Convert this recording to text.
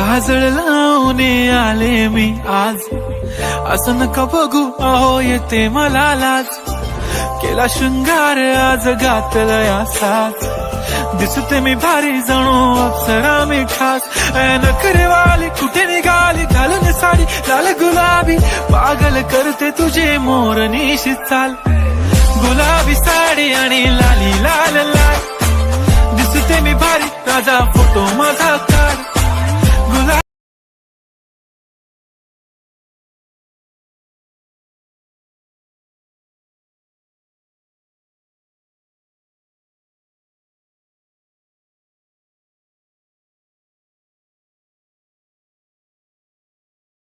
काजळ लावून आले मी आज, असं नका बघू अहो येते मला लाज. केला शृंगार आज घातलाय असाच, दिसते मी भारी जणू अप्सरा मी खास. नखरेवाली कुठे निघाली घालून साडी लाल गुलाबी, पागल करते तुझे मोरनीशी चाल. गुलाबी साडी आणि लाली लाल लाल, दिसते मी भारी राजा फोटो माझा काढ.